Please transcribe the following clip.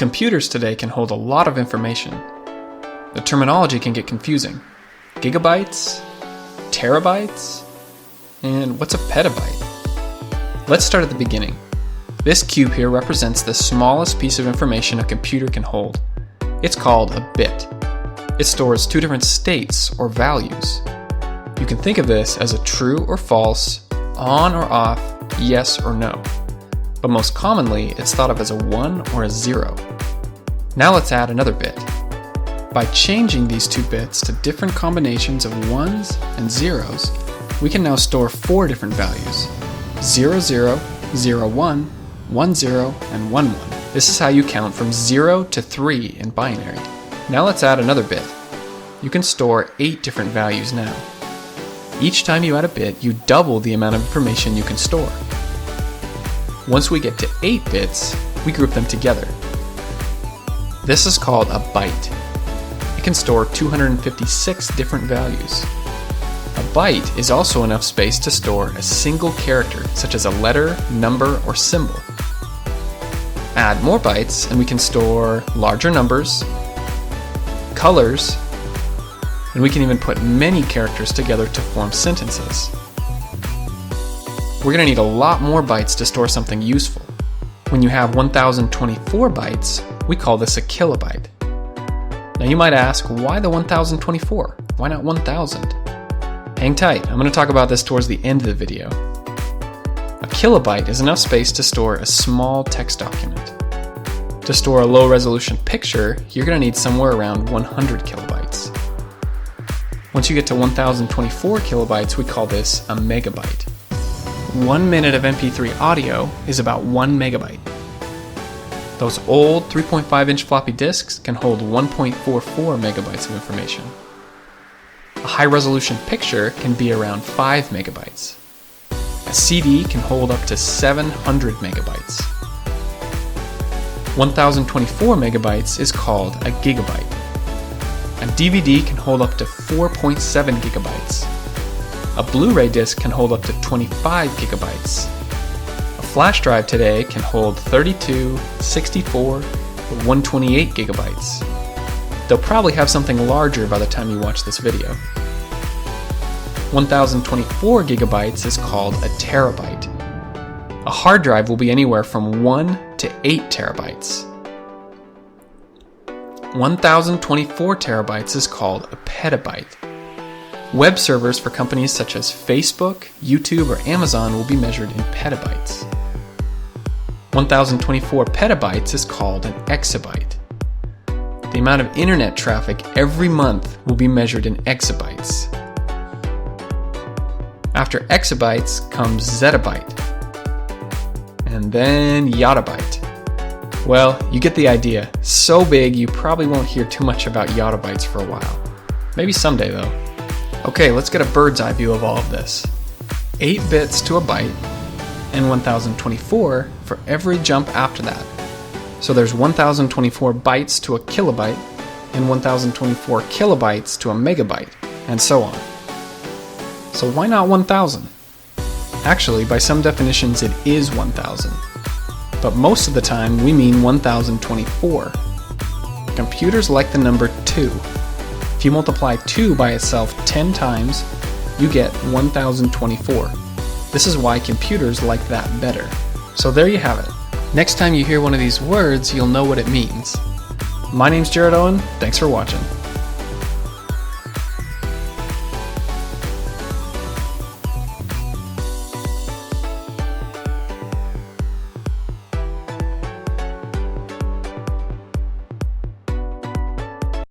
Computers today can hold a lot of information. The terminology can get confusing. Gigabytes, terabytes, and what's a petabyte? Let's start at the beginning. This cube here represents the smallest piece of information a computer can hold. It's called a bit. It stores two different states or values. You can think of this as a true or false, on or off, yes or no. But most commonly, it's thought of as a 1 or a 0. Now let's add another bit. By changing these two bits to different combinations of 1s and 0s, we can now store 4 different values: 0, 0, 0, 1, 1, 0, and 1, 1. This is how you count from 0 to 3 in binary. Now let's add another bit. You can store 8 different values now. Each time you add a bit, you double the amount of information you can store. Once we get to 8 bits, we group them together. This is called a byte. It can store 256 different values. A byte is also enough space to store a single character, such as a letter, number, or symbol. Add more bytes and we can store larger numbers, colors, and we can even put many characters together to form sentences. We're going to need a lot more bytes to store something useful. When you have 1024 bytes, we call this a kilobyte. Now you might ask, why the 1024? Why not 1000? Hang tight, I'm going to talk about this towards the end of the video. A kilobyte is enough space to store a small text document. To store a low resolution picture, you're going to need somewhere around 100 kilobytes. Once you get to 1024 kilobytes, we call this a megabyte. 1 minute of MP3 audio is about 1 megabyte. Those old 3.5-inch floppy disks can hold 1.44 megabytes of information. A high-resolution picture can be around 5 megabytes. A CD can hold up to 700 megabytes. 1024 megabytes is called a gigabyte. A DVD can hold up to 4.7 gigabytes. A Blu-ray disc can hold up to 25 gigabytes. A flash drive today can hold 32, 64, or 128 gigabytes. They'll probably have something larger by the time you watch this video. 1024 gigabytes is called a terabyte. A hard drive will be anywhere from 1 to 8 terabytes. 1024 terabytes is called a petabyte. Web servers for companies such as Facebook, YouTube, or Amazon will be measured in petabytes. 1024 petabytes is called an exabyte. The amount of internet traffic every month will be measured in exabytes. After exabytes comes zettabyte, and then yottabyte. Well, you get the idea. So big you probably won't hear too much about yottabytes for a while. Maybe someday though. Okay, let's get a bird's eye view of all of this. 8 bits to a byte, and 1024 for every jump after that. So there's 1024 bytes to a kilobyte, and 1024 kilobytes to a megabyte, and so on. So why not 1000? Actually, by some definitions it is 1000. But most of the time we mean 1024. Computers like the number 2. If you multiply 2 by itself 10 times, you get 1024. This is why computers like that better. So there you have it. Next time you hear one of these words, you'll know what it means. My name's Jared Owen. Thanks for watching.